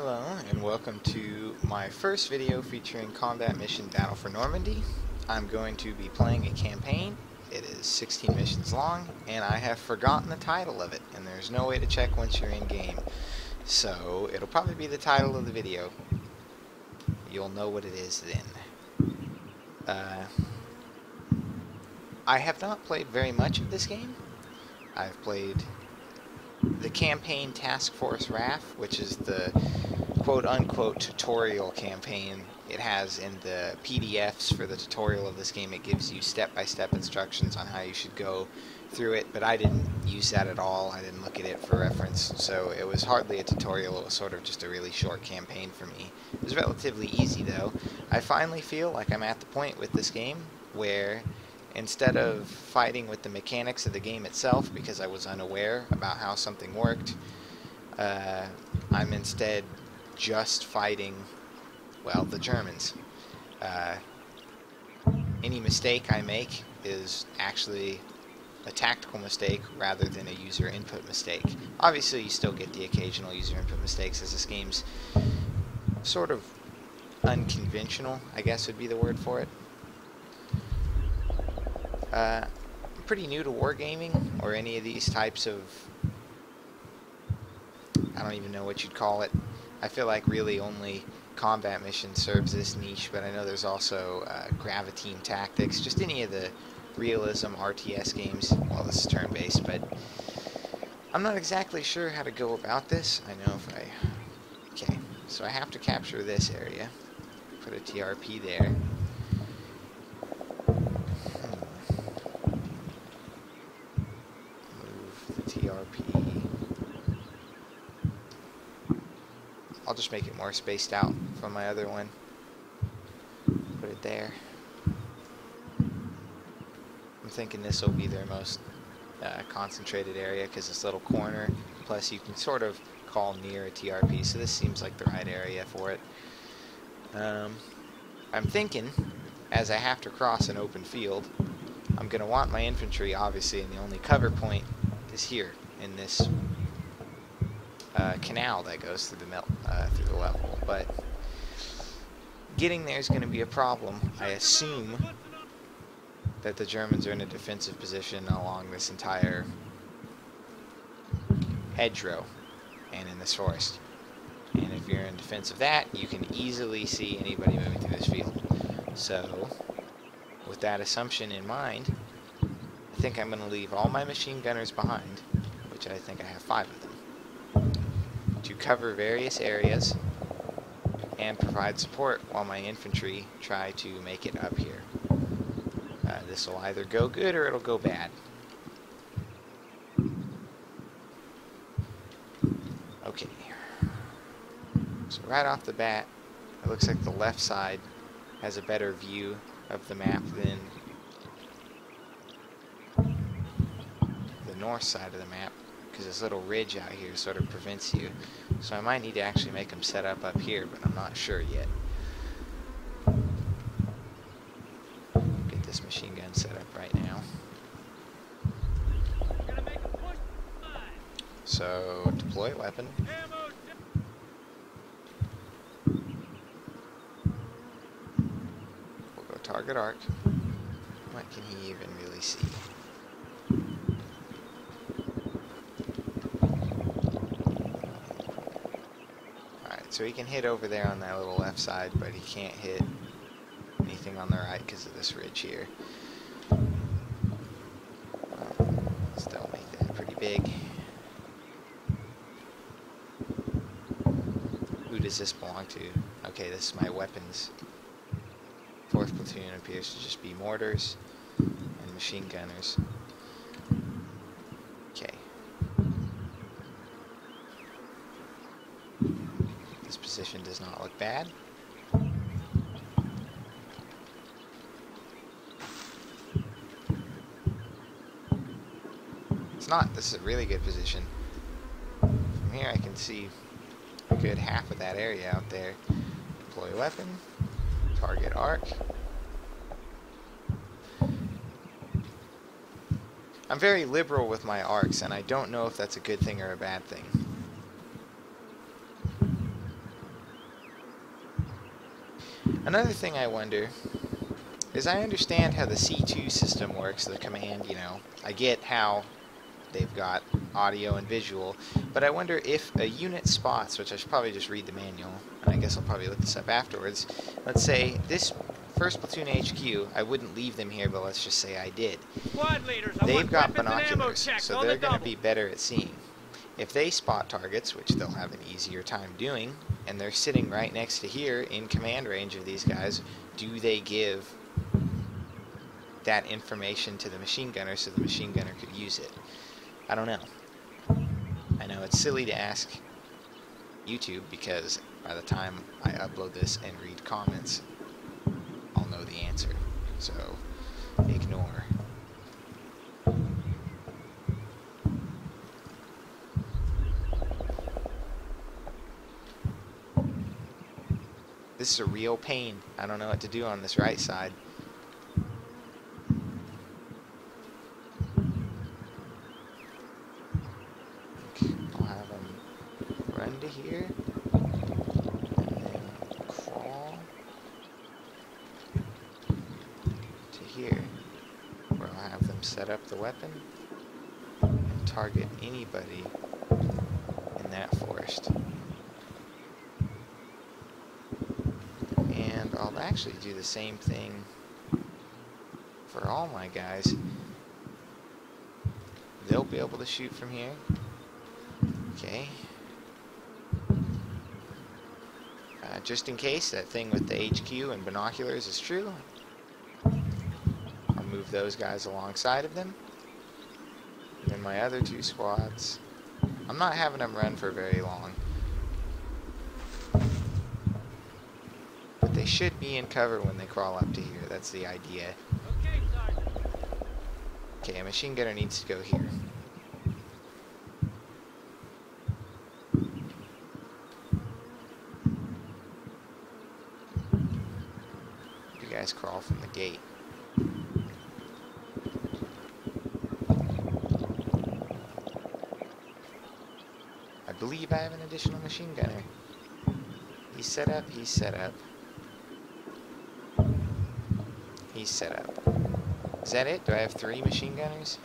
Hello, and welcome to my first video featuring Combat Mission Battle for Normandy. I'm going to be playing a campaign. It is 16 missions long, and I have forgotten the title of it, and there's no way to check once you're in-game. So, it'll probably be the title of the video. You'll know what it is then. I have not played very much of this game. I've played the campaign Task Force RAF, which is the quote-unquote tutorial campaign. It has in the PDFs for the tutorial of this game, it gives you step-by-step instructions on how you should go through it, but I didn't use that at all. I didn't look at it for reference, so it was hardly a tutorial. It was sort of just a really short campaign for me. It was relatively easy, though. I finally feel like I'm at the point with this game where instead of fighting with the mechanics of the game itself, because I was unaware about how something worked, I'm instead just fighting, well, the Germans. Any mistake I make is actually a tactical mistake rather than a user input mistake. Obviously, you still get the occasional user input mistakes, as this game's sort of unconventional, I guess would be the word for it. I'm pretty new to wargaming, or any of these types of, I don't even know what you'd call it. I feel like really only Combat Mission serves this niche, but I know there's also Graviteam Tactics, just any of the realism RTS games. Well, this is turn-based, but I'm not exactly sure how to go about this. I know if I... Okay, so I have to capture this area. Put a TRP there. TRP. I'll just make it more spaced out from my other one. Put it there. I'm thinking this will be their most concentrated area because this little corner, plus you can sort of call near a TRP, so this seems like the right area for it. I'm thinking, as I have to cross an open field, I'm going to want my infantry, obviously, and the only cover point is here in this canal that goes through the level, but getting there is going to be a problem. I assume that the Germans are in a defensive position along this entire hedgerow and in this forest, and if you're in defense of that, you can easily see anybody moving through this field. So with that assumption in mind, I think I'm going to leave all my machine gunners behind, which I think I have 5 of them, to cover various areas and provide support while my infantry try to make it up here. This will either go good or it'll go bad. Okay. So right off the bat, it looks like the left side has a better view of the map than the north side of the map, because this little ridge out here sort of prevents you. So I might need to actually make them set up here, but I'm not sure yet. Get this machine gun set up right now. So deploy weapon. We'll go target arc. What can he even really see? So he can hit over there on that little left side, but he can't hit anything on the right because of this ridge here. Still make that pretty big. Who does this belong to? Okay, this is my weapons. 4th platoon appears to just be mortars and machine gunners. Okay. This position does not look bad. It's not. This is a really good position. From here I can see a good half of that area out there. Deploy weapon. Target arc. I'm very liberal with my arcs, and I don't know if that's a good thing or a bad thing. Another thing I wonder is I understand how the C2 system works, the command, you know. I get how they've got audio and visual, but I wonder if a unit spots, which I should probably just read the manual, and I guess I'll probably look this up afterwards. Let's say this first platoon HQ, I wouldn't leave them here, but let's just say I did. Squad leaders, They've got binoculars, so they're going to be better at seeing. If they spot targets, which they'll have an easier time doing, and they're sitting right next to here in command range of these guys, do they give that information to the machine gunner so the machine gunner could use it? I don't know. I know it's silly to ask YouTube because by the time I upload this and read comments, I'll know the answer. So, ignore. This is a real pain. I don't know what to do on this right side. I'll have them run to here, and then crawl to here, where I'll have them set up the weapon and target anybody in that forest. And I'll actually do the same thing for all my guys. They'll be able to shoot from here. Okay. Just in case that thing with the HQ and binoculars is true, I'll move those guys alongside of them. And then my other two squads, I'm not having them run for very long. But they should be in cover when they crawl up to here. That's the idea. Okay, Sergeant. Okay, a machine gunner needs to go here. You guys crawl from the gate. I believe I have an additional machine gunner. He's set up, he's set up. He's set up. Is that it? Do I have 3 machine gunners?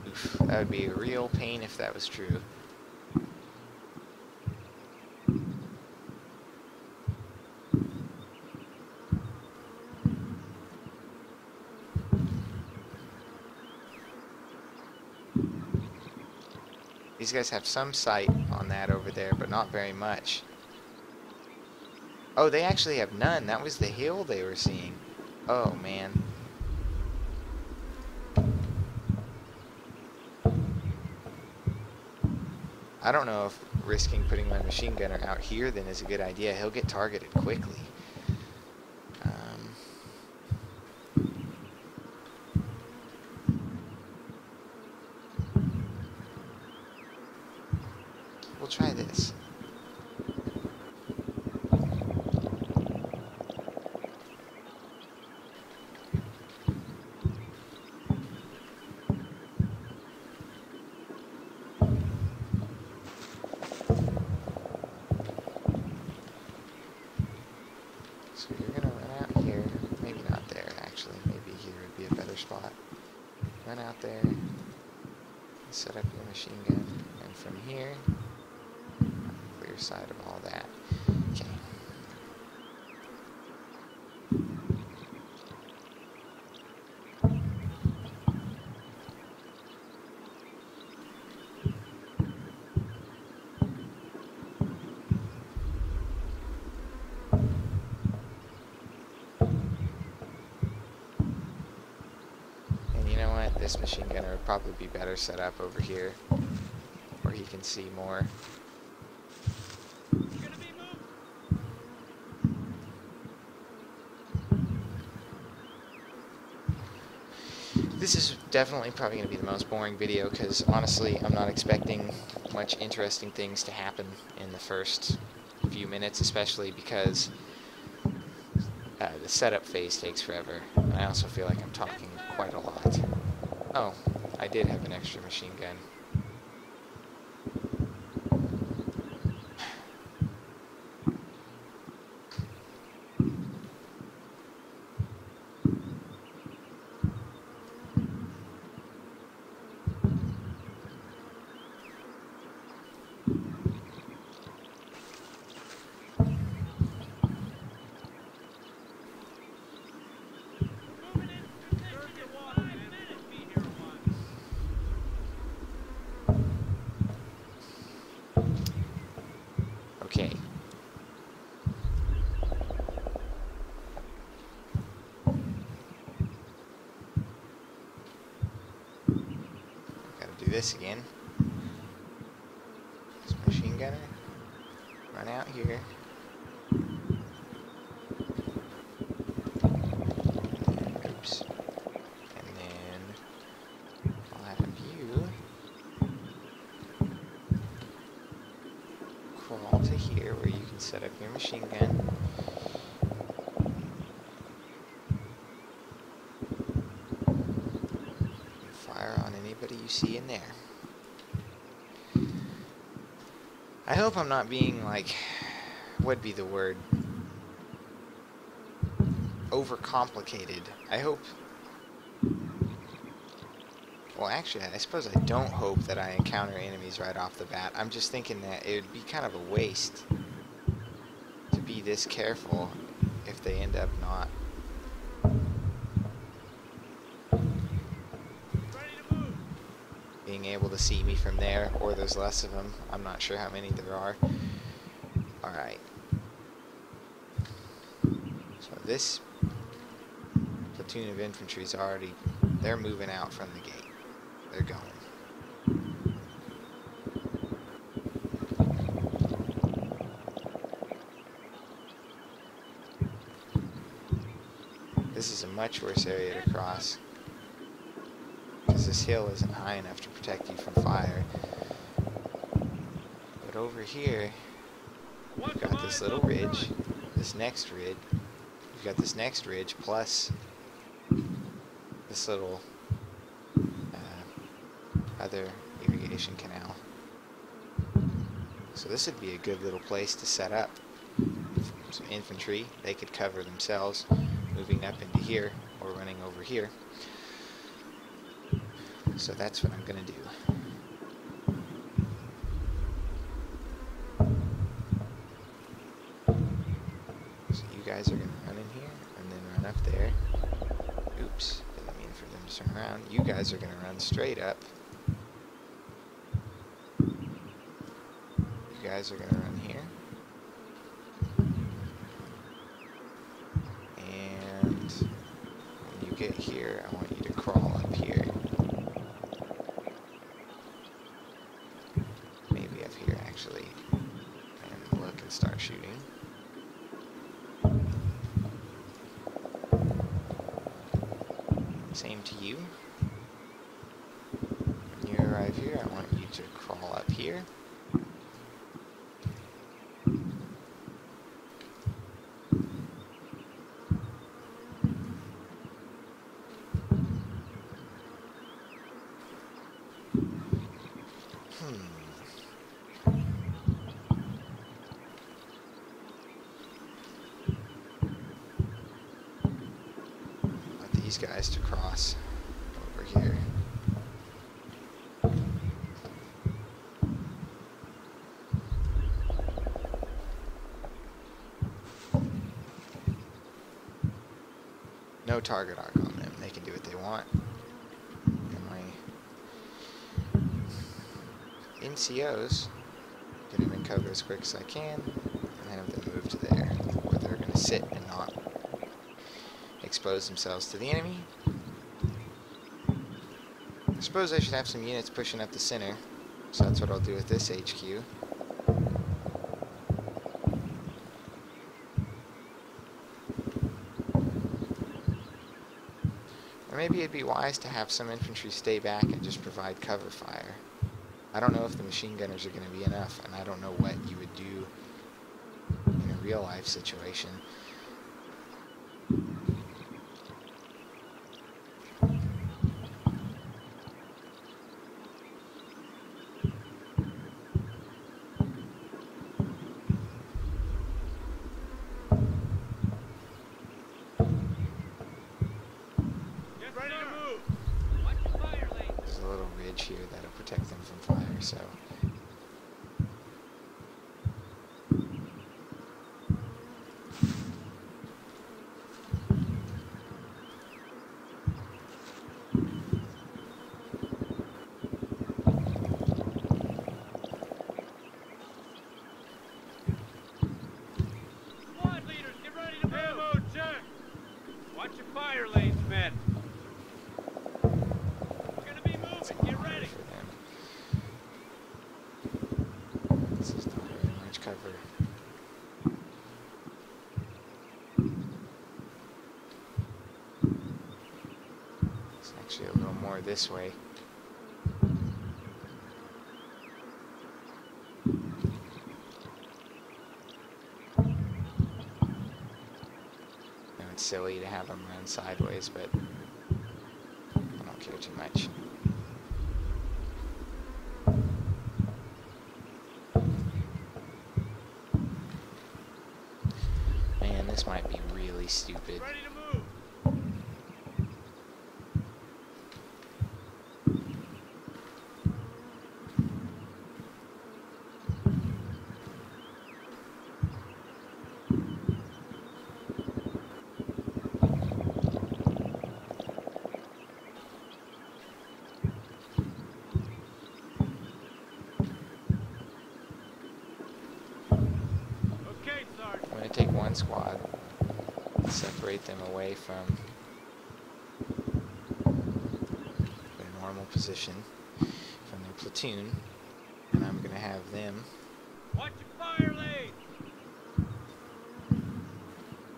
Oof, that would be a real pain if that was true. These guys have some sight on that over there, but not very much. Oh, they actually have none. That was the hill they were seeing. Oh, man. I don't know if risking putting my machine gunner out here then is a good idea. He'll get targeted quickly. We'll try this. So you're gonna run out here. Maybe not there, actually. Maybe here would be a better spot. Run out there. Set up your machine gun. And from here, clear side of all that. Okay. This machine gunner would probably be better set up over here, where he can see more. This is definitely probably going to be the most boring video, because honestly, I'm not expecting much interesting things to happen in the first few minutes, especially because the setup phase takes forever. And I also feel like I'm talking quite a lot. Oh, I did have an extra machine gun. this again. This machine gunner. Run out here. Oops. And then I'll have you crawl to here where you can set up your machine gun. And fire on anybody you see in there. I hope I'm not being, like, what'd be the word? Overcomplicated. I hope... Well, actually, I suppose I don't hope that I encounter enemies right off the bat. I'm just thinking that it would be kind of a waste to be this careful if they end up not. Being able to see me from there, or there's less of them. I'm not sure how many there are. Alright. So this platoon of infantry is already, they're moving out from the gate. They're going. This is a much worse area to cross, because this hill isn't high enough to protect you from fire. But over here, you've got this little ridge, this next ridge, you've got this next ridge, plus this little other irrigation canal. So this would be a good little place to set up some infantry. They could cover themselves, moving up into here, or running over here. So that's what I'm going to do. So you guys are going to run in here, and then run up there. Oops, didn't mean for them to turn around. You guys are going to run straight up. You guys are going to run here. And when you get here, I want you to crawl up here. Maybe up here, actually. And look and start shooting. Same to you. When you arrive here, I want you to crawl up here. These guys to cross over here. No target arc on them. They can do what they want. And my NCOs get them in cover as quick as I can, and have them move to there, where they're going to sit and not expose themselves to the enemy. I suppose I should have some units pushing up the center, so that's what I'll do with this HQ. Or maybe it'd be wise to have some infantry stay back and just provide cover fire. I don't know if the machine gunners are going to be enough, and I don't know what you would do in a real life situation. Here that'll protect them from fire, so Squad leaders, get ready to move! Ammo check! Watch your fire lanes, men! We're gonna be moving, get ready! for them. cover. It's actually a little more this way. It's silly to have them run sideways, but I don't care too much. Man, this might be really stupid. Ready to move. Okay, Sergeant. I'm going to take one squad, separate them away from their normal position, from their platoon, and I'm going to have them Watch your fire lane.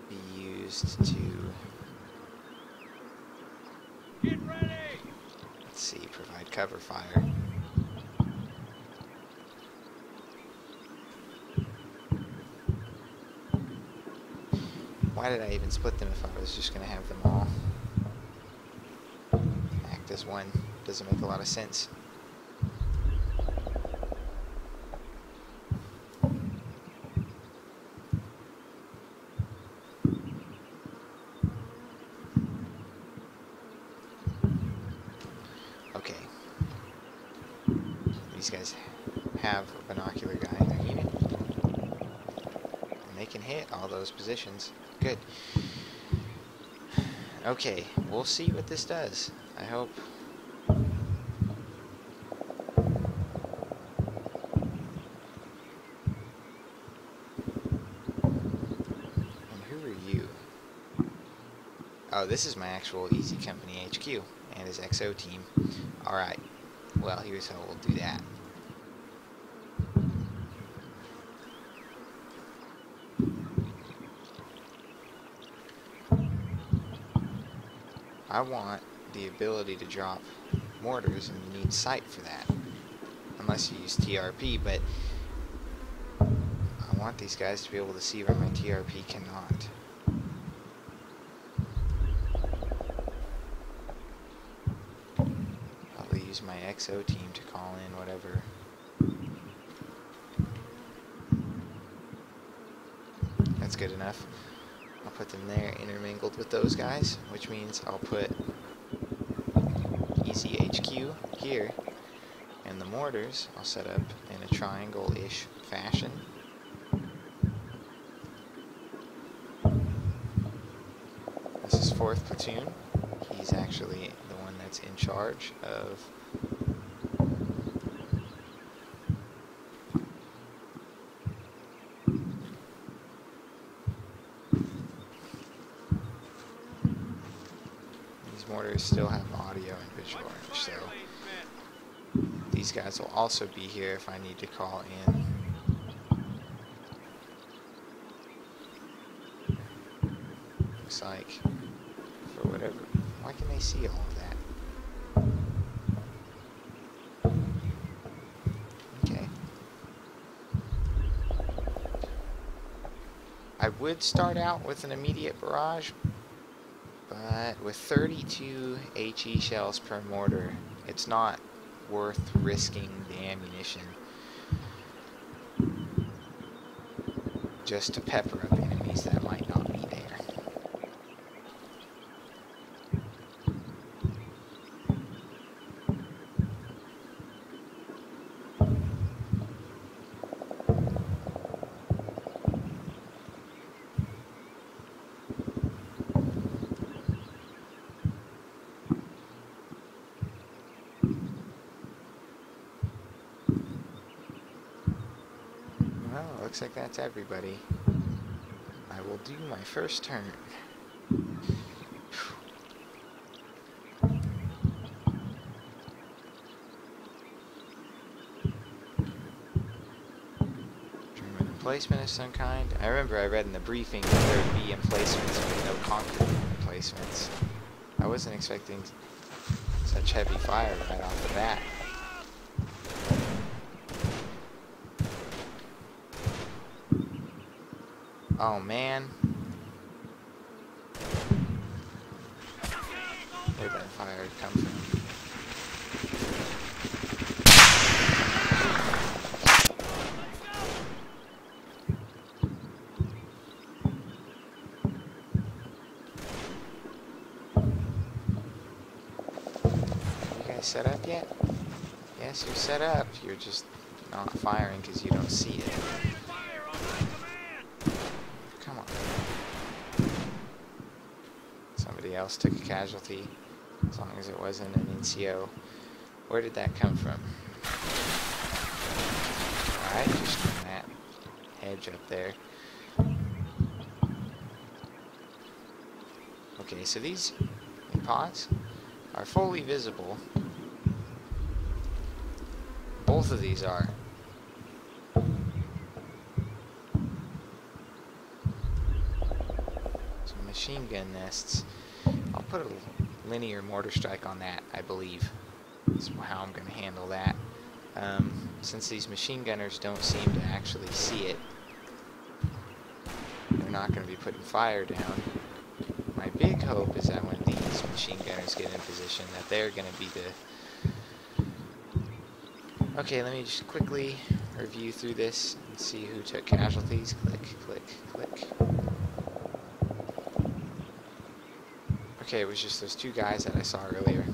be used to, Get ready. let's see, provide cover fire. Why did I even split them if I was just going to have them all act as one? Doesn't make a lot of sense. Okay. These guys have a binocular guy in their unit. And they can hit all those positions. Good. Okay, we'll see what this does. I hope. And who are you? Oh, this is my actual Easy Company HQ and his XO team. Alright. Well, here's how we'll do that. I want the ability to drop mortars, and you need sight for that. Unless you use TRP, but I want these guys to be able to see where my TRP cannot. I'll use my XO team to call in whatever. That's good enough. I'll put them there intermingled with those guys, which means I'll put Easy HQ here, and the mortars I'll set up in a triangle-ish fashion. This is 4th Platoon. He's actually the one that's in charge of mortars. Still have audio and visual range, so these guys will also be here if I need to call in. Looks like for whatever. Why can they see all of that? Okay. I would start out with an immediate barrage, but with 32 HE shells per mortar, it's not worth risking the ammunition just to pepper up enemies that might not be there. Well, looks like that's everybody. I will do my first turn. German emplacement of some kind? I remember I read in the briefing that there would be emplacements with no concrete emplacements. I wasn't expecting such heavy fire right off the bat. Oh man. Where'd that fire come from? You guys set up yet? Yes, you're set up. You're just not firing because you don't see it. Come on. Somebody else took a casualty, as long as it wasn't an NCO. Where did that come from? Alright, just from that hedge up there. Okay, so these pods are fully visible. Both of these are. Some machine gun nests. I'll put a linear mortar strike on that, I believe. That's how I'm going to handle that. Since these machine gunners don't seem to actually see it, they're not going to be putting fire down. My big hope is that when these machine gunners get in position, that they're going to be the... Okay, let me just quickly review through this and see who took casualties. Click, click, click. Okay, it was just those two guys that I saw earlier.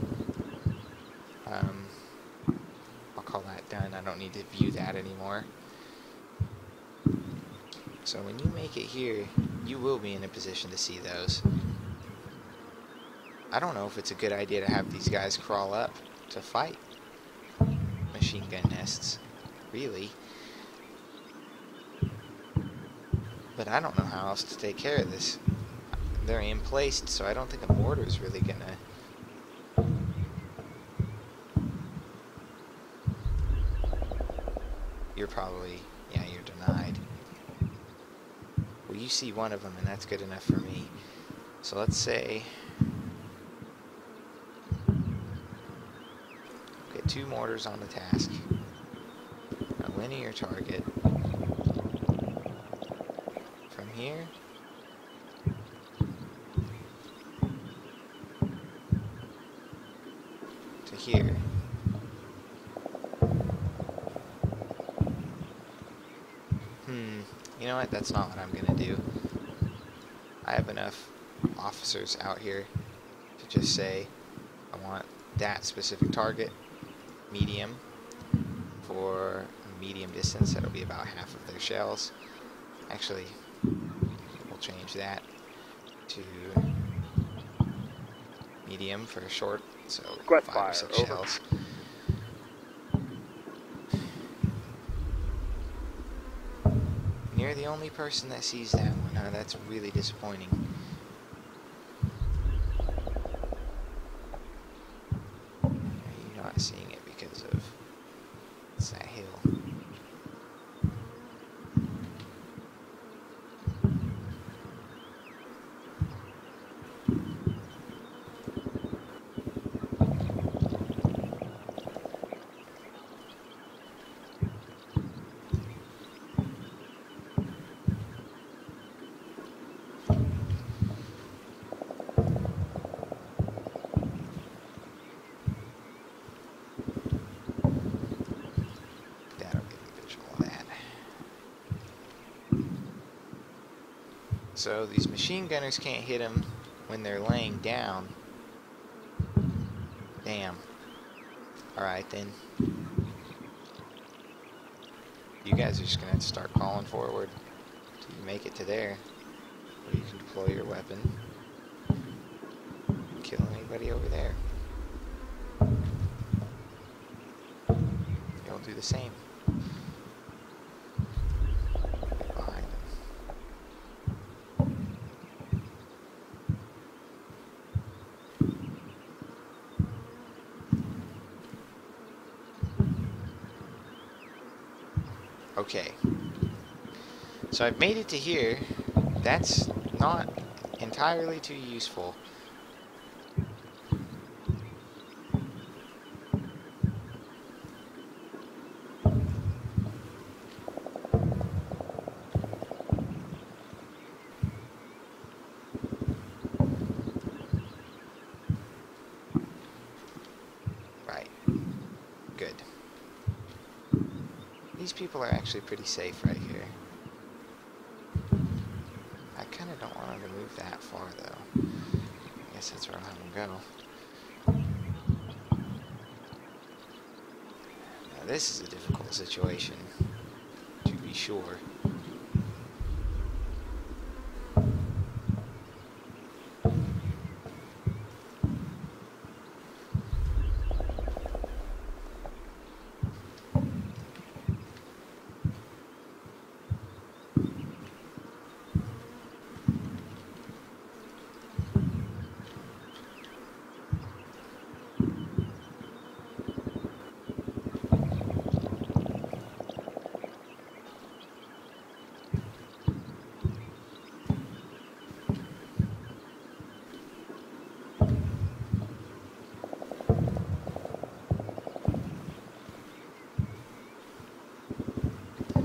I'll call that done. I don't need to view that anymore. So when you make it here, you will be in a position to see those. I don't know if it's a good idea to have these guys crawl up to fight machine gun nests, really. But I don't know how else to take care of this. They're in place, so I don't think a mortar's really gonna... You're probably... yeah, you're denied. Well, you see one of them, and that's good enough for me. So let's say... get 2 mortars on the task. A linear target. From here... to here. You know what? That's not what I'm gonna do. I have enough officers out here to just say I want that specific target, medium, for a medium distance. That'll be about half of their shells. Actually, we'll change that to medium for short, so 5 or 6 shells. You're the only person that sees that one, huh? That's really disappointing. You're not seeing it because of... it's that hill. So these machine gunners can't hit them when they're laying down. Damn. Alright then. You guys are just gonna have to start calling forward till you make it to there, where you can deploy your weapon. Kill anybody over there. You'll do the same. Okay. So I've made it to here. That's not entirely too useful. Right. Good. These people are actually pretty safe right here. I kind of don't want them to move that far, though. I guess that's where I'll have them go. Now, this is a difficult situation, to be sure.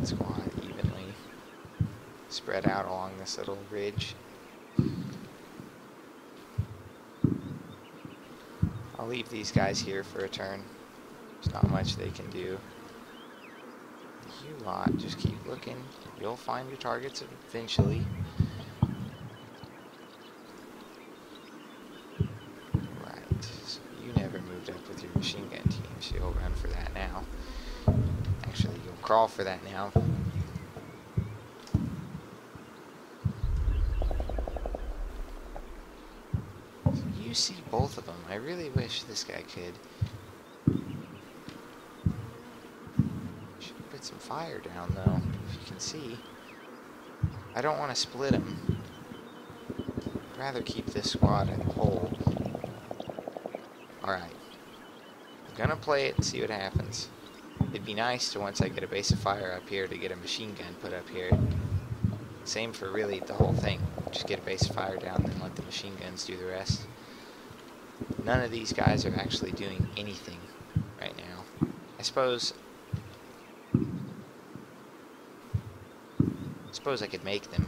Squad evenly spread out along this little ridge. I'll leave these guys here for a turn. There's not much they can do. You lot, just keep looking. You'll find your targets eventually. Right, so you never moved up with your machine gun team, so you'll run for that now. Actually, you'll crawl for that now. So you see both of them. I really wish this guy could. Should put some fire down, though, if you can see. I don't want to split them. I'd rather keep this squad in whole. Alright. I'm gonna play it and see what happens. It'd be nice to, once I get a base of fire up here, to get a machine gun put up here. Same for really the whole thing. Just get a base of fire down, then let the machine guns do the rest. None of these guys are actually doing anything right now. I suppose I could make them.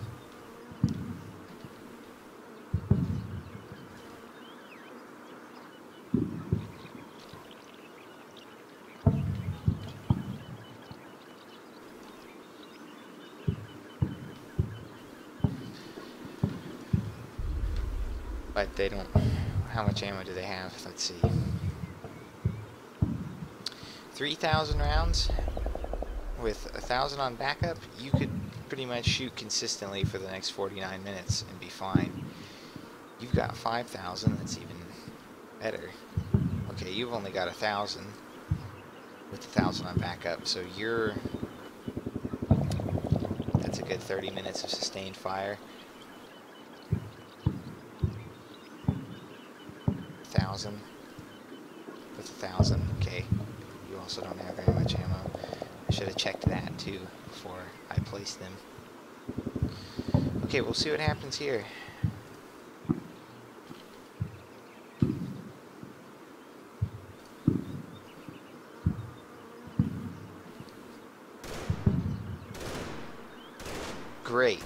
But they don't. How much ammo do they have? Let's see. 3,000 rounds with 1,000 on backup. You could pretty much shoot consistently for the next 49 minutes and be fine. You've got 5,000. That's even better. Okay, you've only got 1,000 with 1,000 on backup. So you're. That's a good 30 minutes of sustained fire. 1,000 with 1,000. Okay, you also don't have very much ammo. I should have checked that too before I placed them. Okay, we'll see what happens here. Great.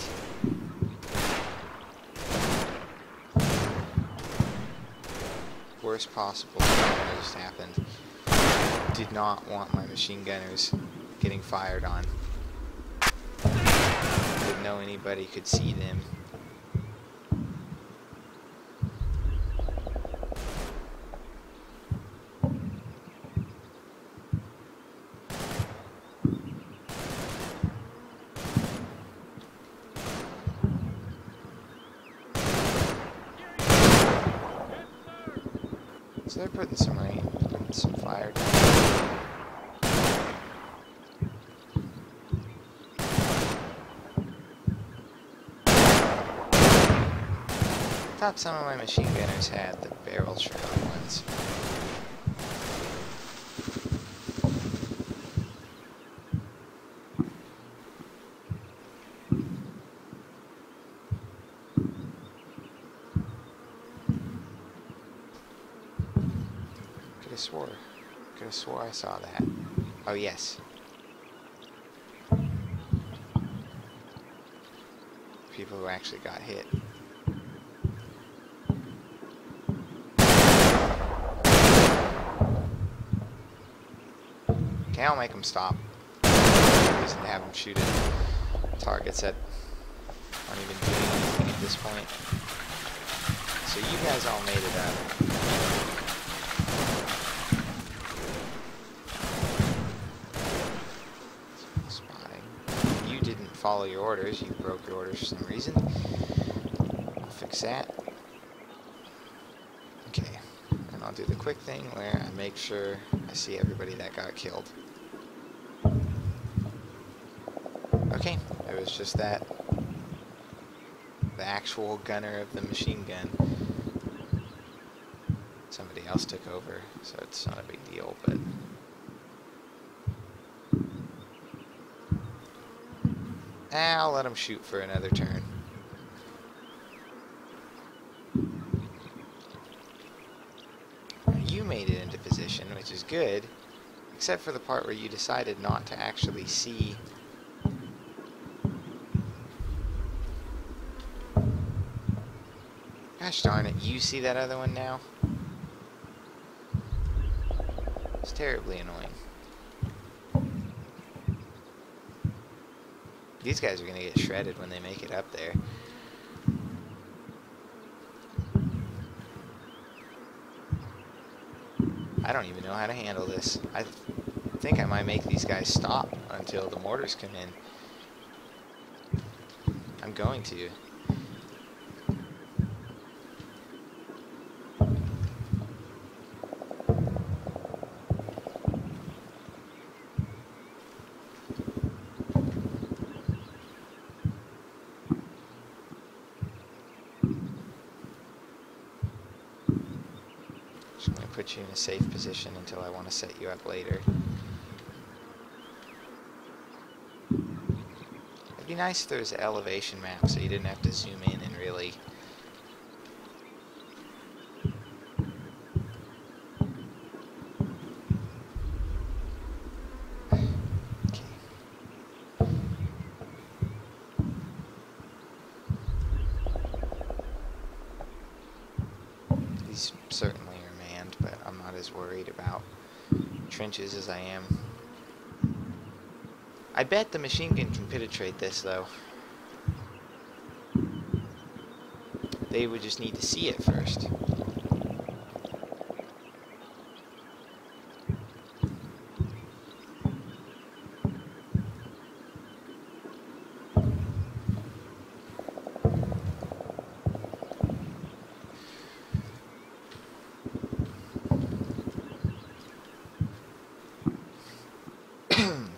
Worst possible thing that just happened. Did not want my machine gunners getting fired on. Didn't know anybody could see them. So they're putting some fire down. I thought some of my machine gunners had the barrel shroud ones. Could have swore I saw that. Oh, yes. People who actually got hit. Okay, I'll make them stop. Reason to have them shoot at targets that aren't even doing anything at this point. So you guys all made it up. Spotting. You didn't follow your orders. You broke your orders for some reason. I'll fix that. Okay. And I'll do the quick thing where I make sure I see everybody that got killed. Okay, it was just that. The actual gunner of the machine gun. Somebody else took over, so it's not a big deal, but... I'll let him shoot for another turn. You made it into position, which is good, except for the part where you decided not to actually see... Gosh darn it, you see that other one now? It's terribly annoying. These guys are gonna get shredded when they make it up there. I don't even know how to handle this. I think I might make these guys stop until the mortars come in. I'm going to. I'm going to put you in a safe position until I want to set you up later. It'd be nice if there was an elevation map so you didn't have to zoom in and really... These certainly are manned, but I'm not as worried about trenches as I am. I bet the machine gun can penetrate this, though. They would just need to see it first.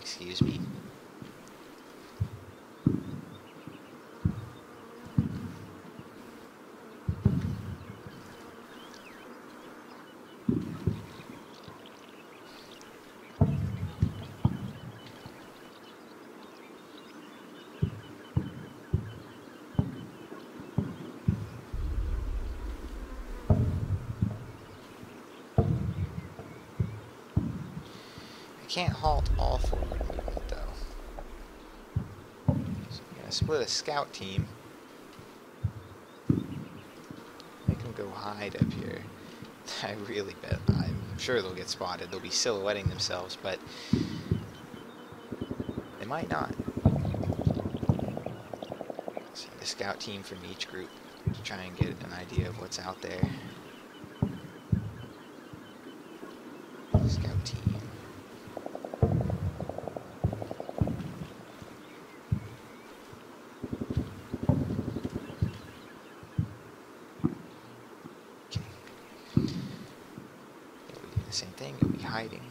Excuse me. I can't halt all forward movement, though. So I'm going to split a scout team. Make them go hide up here. I really bet. I'm sure they'll get spotted. They'll be silhouetting themselves, but they might not. Send a scout team from each group to try and get an idea of what's out there. Scout team. Same thing, you'll be hiding.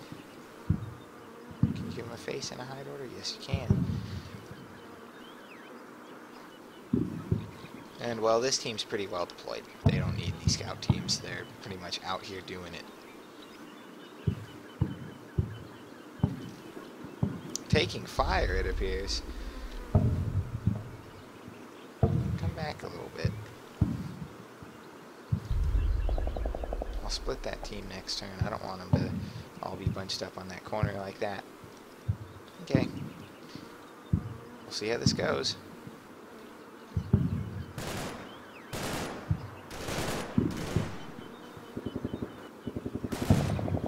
Can you give him a face and a hide order? Yes, you can. And, well, this team's pretty well deployed. They don't need these scout teams. They're pretty much out here doing it. Taking fire, it appears. Come back a little bit. I'll split that team next turn. I don't want them to all be bunched up on that corner like that. Okay. We'll see how this goes.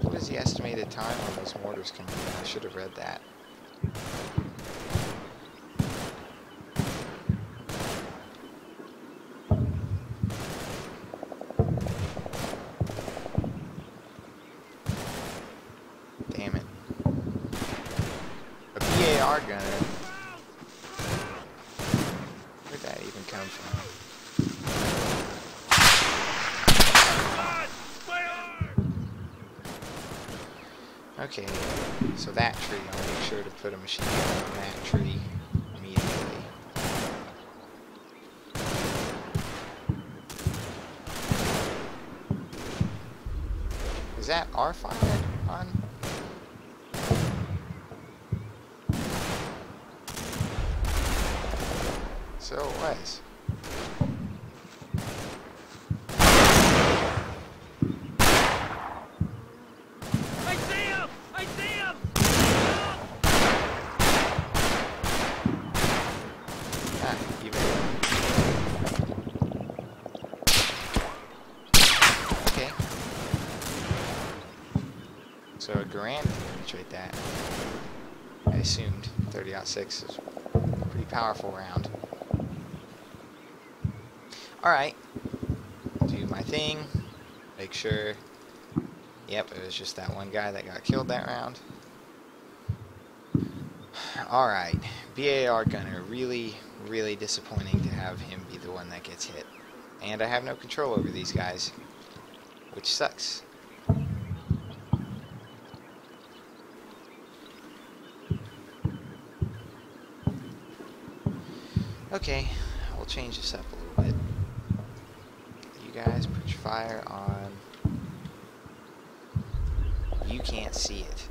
What is the estimated time on those mortars coming in? I should have read that. Damn it. A BAR gunner. Where'd that even come from? Okay, so that tree, I'll make sure to put a machine gun on that tree immediately. Is that our fire on? So it was. I see him! I see him! Ah, even. Okay. So a Garand can penetrate that. I assumed 30-06 is a pretty powerful round. Alright. Do my thing. Make sure. Yep, it was just that one guy that got killed that round. Alright. BAR gunner. Really, really disappointing to have him be the one that gets hit. And I have no control over these guys. Which sucks. Okay, we'll change this up a little bit. You guys put your fire on. You can't see it.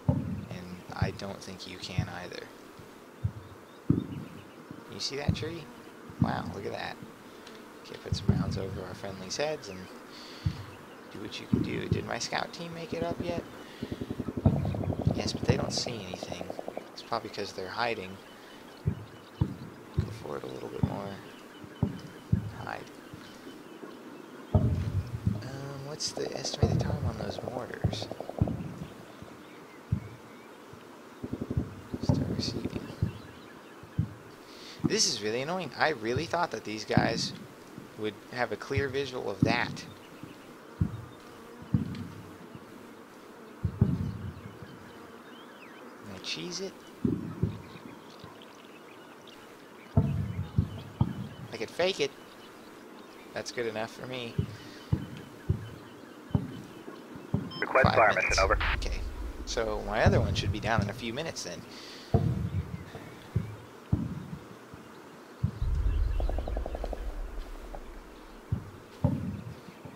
And I don't think you can either. You see that tree? Wow, look at that. Okay, put some rounds over our friendlies' heads and do what you can do. Did my scout team make it up yet? Yes, but they don't see anything. It's probably because they're hiding. Go forward a little bit more. Hide. What's the estimated time on those mortars? Start receiving. This is really annoying. I really thought that these guys would have a clear visual of that. Can I cheese it? I could fake it. That's good enough for me. Request fire mission, over. Okay, so my other one should be down in a few minutes then.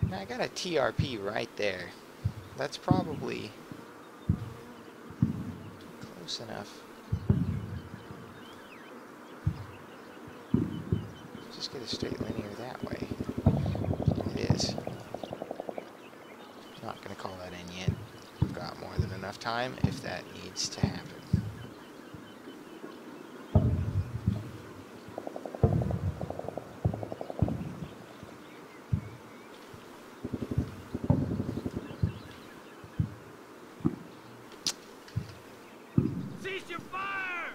Now I got a TRP right there. That's probably close enough. Just get a straight linear that way. It is. Not going to call that in yet. I've got more than enough time if that needs to happen. Cease your fire!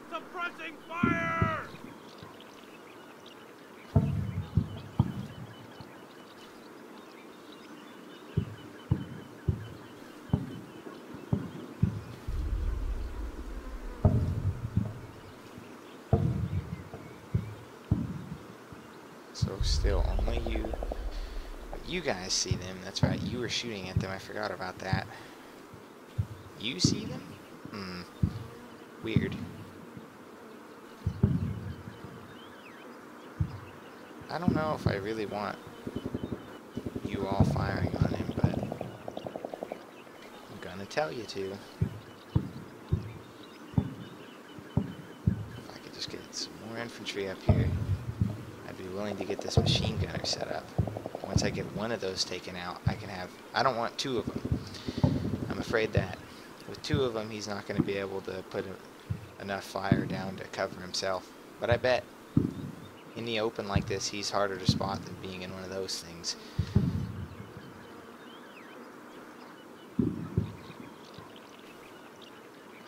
Suppressing fire! So still only you. But you guys see them. That's right. You were shooting at them. I forgot about that. You see them? Weird. I don't know if I really want you all firing on him, but I'm gonna tell you to. infantry up here, I'd be willing to get this machine gunner set up. Once I get one of those taken out, I can have... I don't want two of them. I'm afraid that with two of them, he's not going to be able to put enough fire down to cover himself. But I bet in the open like this, he's harder to spot than being in one of those things.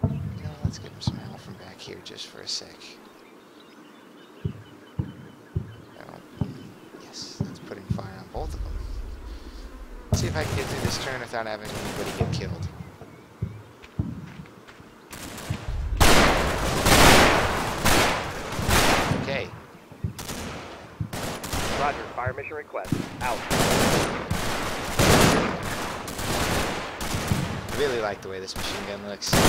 Now, let's give him some help from back here just for a sec. Yes, that's putting fire on both of them. Let's see if I can get through this turn without having anybody get killed. Okay. Roger, fire mission request. Out. I really like the way this machine gun looks. This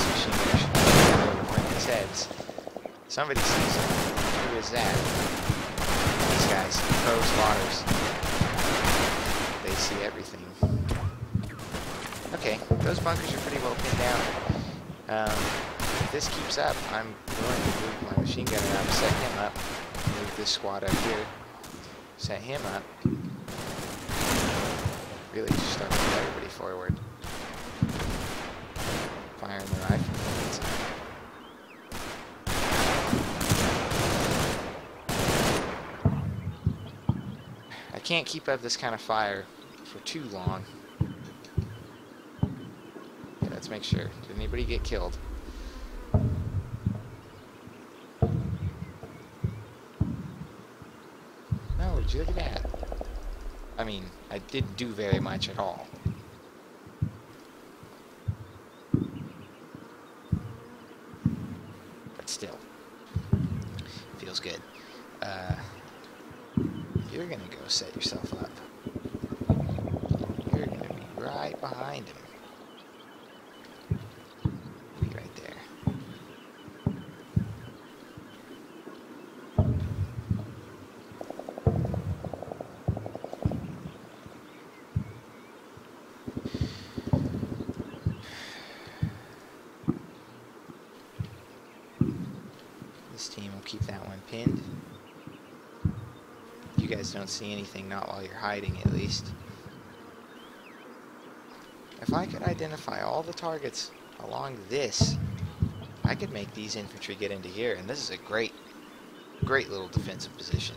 machine gun should be over his heads. Somebody sees him. Who is that? These guys, pro spotters. They see everything. Okay, those bunkers are pretty well pinned down. If this keeps up, I'm going to move my machine gunner out and set him up. Move this squad up here. Set him up. Really just start moving everybody forward. Firing the rifle. I can't keep up this kind of fire for too long. Okay, let's make sure. Did anybody get killed? No, would you look at that? I mean, I didn't do very much at all. But still. Feels good. You're gonna go set yourself up. You're gonna be right behind him. Be right there. This team will keep that one pinned. You guys don't see anything, not while you're hiding at least. If I could identify all the targets along this, I could make these infantry get into here, and this is a great little defensive position.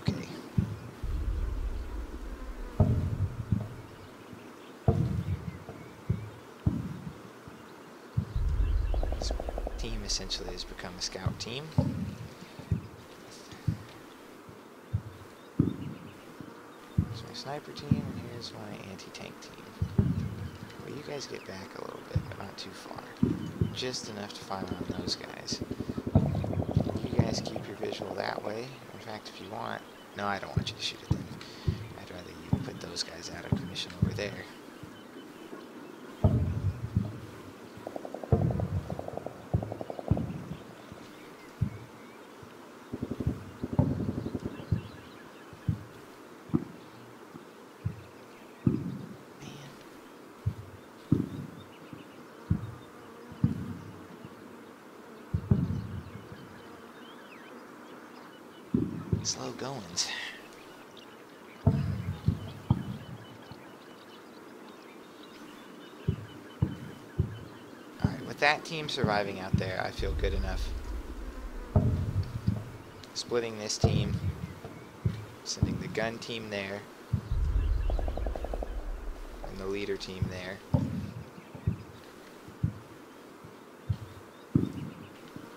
Okay. This team essentially has become a scout team. Here's my sniper team, and here's my anti-tank team. Well, you guys get back a little bit, but not too far. Just enough to fire on those guys. You guys keep your visual that way. In fact, if you want... No, I don't want you to shoot at them. I'd rather you put those guys out of commission over there. Slow goings. Alright, with that team surviving out there, I feel good enough. Splitting this team, sending the gun team there, and the leader team there.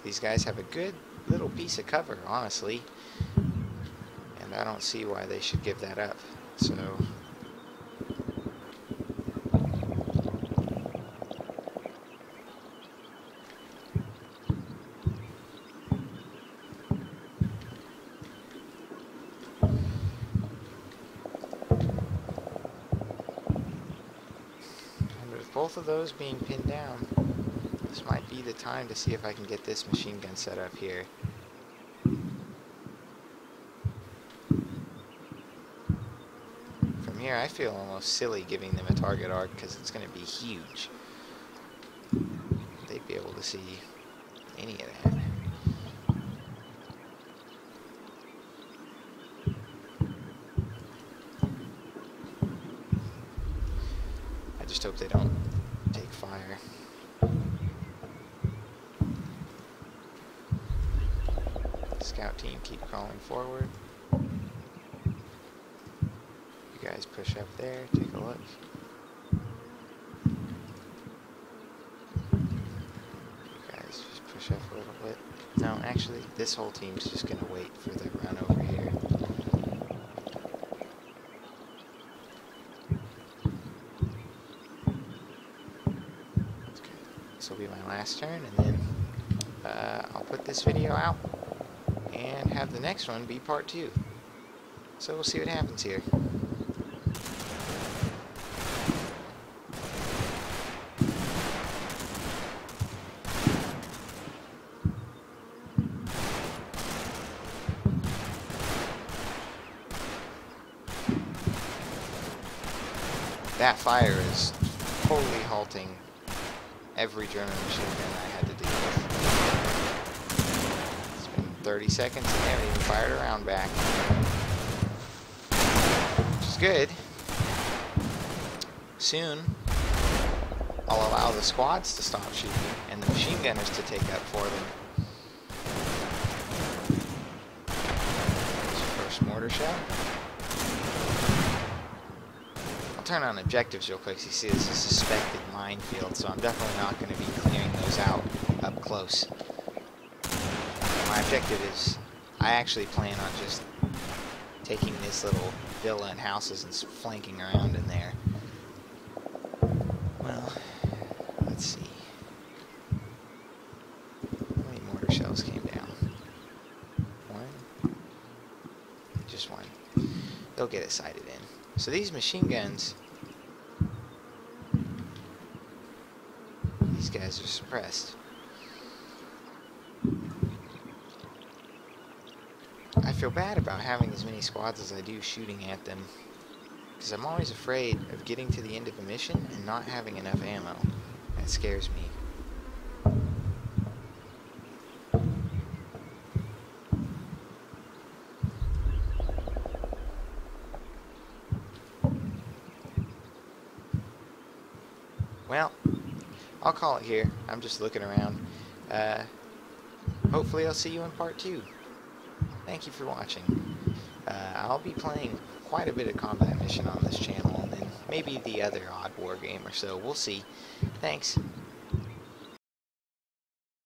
These guys have a good little piece of cover, honestly. I don't see why they should give that up. So and with both of those being pinned down, this might be the time to see if I can get this machine gun set up here. Here, I feel almost silly giving them a target arc because it's going to be huge. They should be able to see any of that. I just hope they don't take fire. Scout team, keep crawling forward. You guys push up there, take a look. You guys just push up a little bit. No, actually, this whole team's just gonna wait for the run over here. Okay, this will be my last turn, and then I'll put this video out and have the next one be part 2. So we'll see what happens here. That fire is totally halting every German machine gun I had to deal with. It's been 30 seconds and they haven't even fired a round back. Which is good. Soon, I'll allow the squads to stop shooting and the machine gunners to take up for them. There's your first mortar shell. Turn on objectives real quick so you see this is a suspected minefield, so I'm definitely not going to be clearing those out up close. My objective is, I actually plan on just taking this little villa and houses and flanking around in there. Well, let's see. How many mortar shells came down? One? Just one. They'll get it sighted in. So these machine guns, these guys are suppressed. I feel bad about having as many squads as I do shooting at them, because I'm always afraid of getting to the end of a mission and not having enough ammo. That scares me. Well, I'll call it here. I'm just looking around. Hopefully I'll see you in part 2. Thank you for watching. I'll be playing quite a bit of combat mission on this channel, and then maybe the other odd war game or so. We'll see. Thanks.